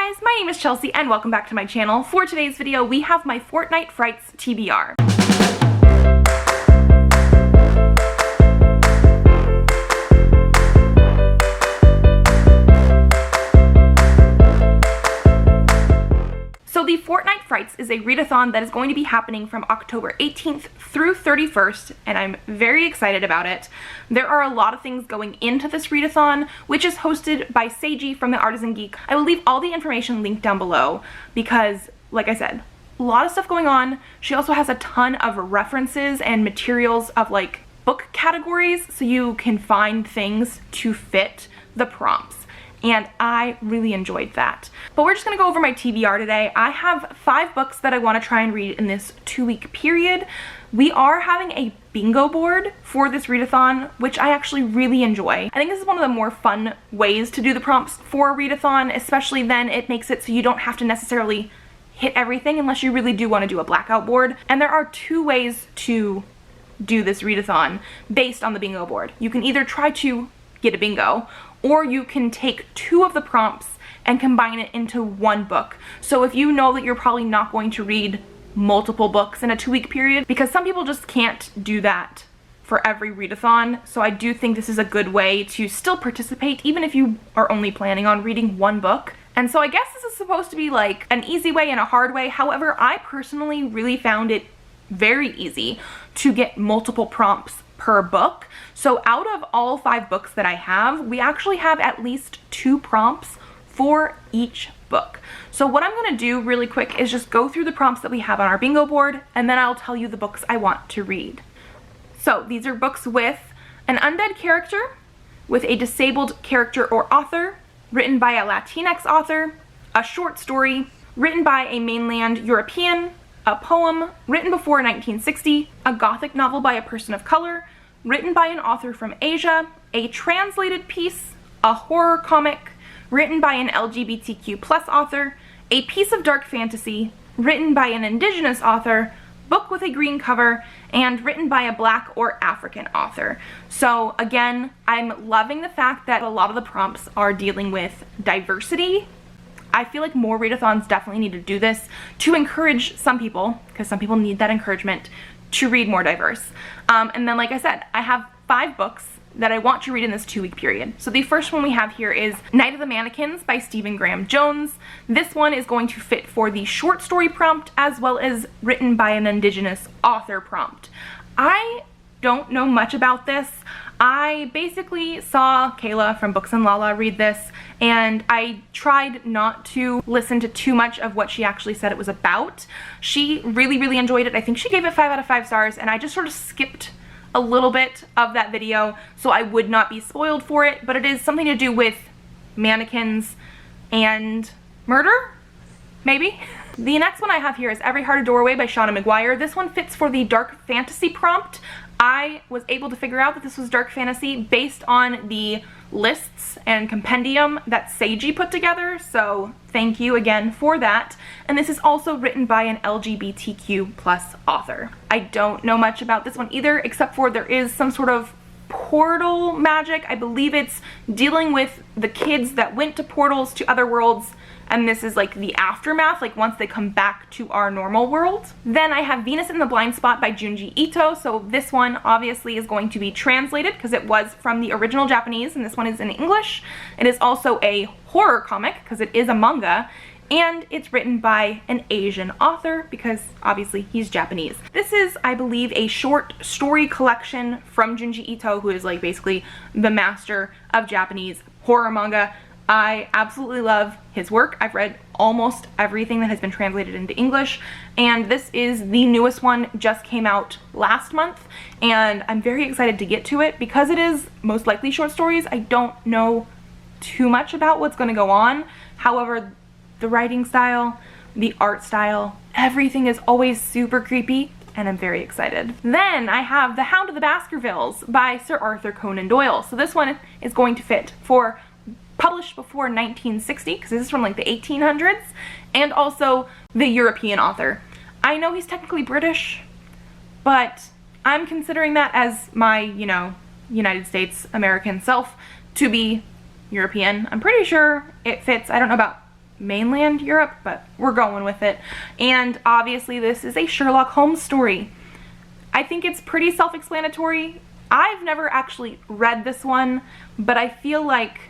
Hi guys, my name is Chelsea and welcome back to my channel. For today's video, we have my Fortnite Frights TBR. So the Fortnite Frights is a readathon that is going to be happening from October 18th through 31st, and I'm very excited about it. There are a lot of things going into this readathon, which is hosted by Seiji from the Artisan Geek. I will leave all the information linked down below because, like I said, a lot of stuff going on. She also has a ton of references and materials of like book categories, so you can find things to fit the prompts. And I really enjoyed that. But we're just gonna go over my TBR today. I have 5 books that I wanna try and read in this 2-week period. We are having a bingo board for this readathon, which I actually really enjoy. I think this is one of the more fun ways to do the prompts for a readathon, especially then it makes it so you don't have to necessarily hit everything unless you really do wanna do a blackout board. And there are 2 ways to do this readathon based on the bingo board. You can either try to get a bingo, or you can take 2 of the prompts and combine it into 1 book. So if you know that you're probably not going to read multiple books in a 2-week period, because some people just can't do that for every readathon, so I do think this is a good way to still participate even if you are only planning on reading 1 book. And so I guess this is supposed to be like an easy way and a hard way. However, I personally really found it very easy to get multiple prompts per book. So out of all 5 books that I have, we actually have at least 2 prompts for each book. So what I'm gonna do really quick is just go through the prompts that we have on our bingo board, and then I'll tell you the books I want to read. So these are books with an undead character, with a disabled character or author, written by a Latinx author, a short story, written by a mainland European, a poem written before 1960, a gothic novel by a person of color, written by an author from Asia, a translated piece, a horror comic, written by an LGBTQ+ author, a piece of dark fantasy, written by an indigenous author, book with a green cover, and written by a Black or African author. So again, I'm loving the fact that a lot of the prompts are dealing with diversity. I feel like more readathons definitely need to do this to encourage some people, because some people need that encouragement, to read more diverse. And then like I said, I have 5 books that I want to read in this 2-week period. So the first one we have here is Night of the Mannequins by Stephen Graham Jones. This one is going to fit for the short story prompt as well as written by an indigenous author prompt. I don't know much about this. I basically saw Kayla from Books and Lala read this, and I tried not to listen to too much of what she actually said it was about. She really enjoyed it. I think she gave it 5 out of 5 stars, and I just sort of skipped a little bit of that video so I would not be spoiled for it, but it is something to do with mannequins and murder, maybe? The next one I have here is Every Heart a Doorway by Shauna McGuire. This one fits for the dark fantasy prompt. I was able to figure out that this was dark fantasy based on the lists and compendium that Seiji put together, so thank you again for that. And this is also written by an LGBTQ+ author. I don't know much about this one either, except for there is some sort of portal magic. I believe it's dealing with the kids that went to portals to other worlds, and this is like the aftermath, like once they come back to our normal world. Then I have Venus in the Blind Spot by Junji Ito. So this one obviously is going to be translated because it was from the original Japanese, and this one is in English. It is also a horror comic because it is a manga, and it's written by an Asian author because obviously he's Japanese. This is, I believe, a short story collection from Junji Ito, who is like basically the master of Japanese horror manga. I absolutely love his work. I've read almost everything that has been translated into English, and this is the newest one, just came out last month, and I'm very excited to get to it because it is most likely short stories. I don't know too much about what's going to go on. However, the writing style, the art style, everything is always super creepy, and I'm very excited. Then I have The Hound of the Baskervilles by Sir Arthur Conan Doyle. So this one is going to fit for published before 1960, because this is from like the 1800s, and also the European author. I know he's technically British, but I'm considering that as my, you know, United States American self to be European. I'm pretty sure it fits. I don't know about mainland Europe, but we're going with it. And obviously this is a Sherlock Holmes story. I think it's pretty self-explanatory. I've never actually read this one, but I feel like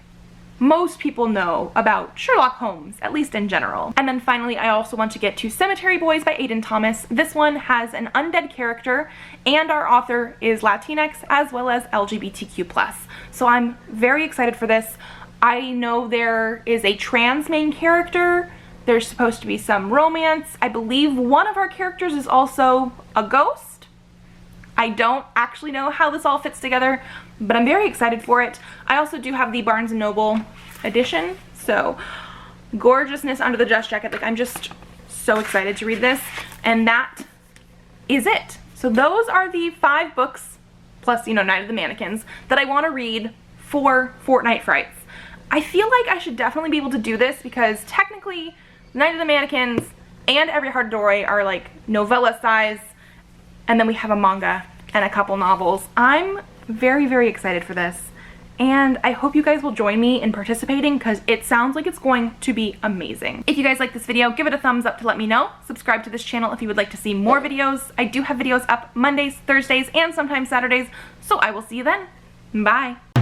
most people know about Sherlock Holmes, at least in general. And then finally, I also want to get to Cemetery Boys by Aiden Thomas. This one has an undead character, and our author is Latinx as well as LGBTQ+. So I'm very excited for this. I know there is a trans main character. There's supposed to be some romance. I believe one of our characters is also a ghost. I don't actually know how this all fits together, but I'm very excited for it. I also do have the Barnes & Noble edition, so gorgeousness under the dress jacket. Like, I'm just so excited to read this, and that is it. So those are the 5 books, plus, you know, Night of the Mannequins, that I want to read for Fortnite Frights. I feel like I should definitely be able to do this because technically Night of the Mannequins and Every Heart Adoray are like novella size, and then we have a manga and a couple novels. I'm very, very excited for this, and I hope you guys will join me in participating because it sounds like it's going to be amazing. If you guys like this video, give it a thumbs up to let me know. Subscribe to this channel if you would like to see more videos. I do have videos up Mondays, Thursdays, and sometimes Saturdays, so I will see you then. Bye!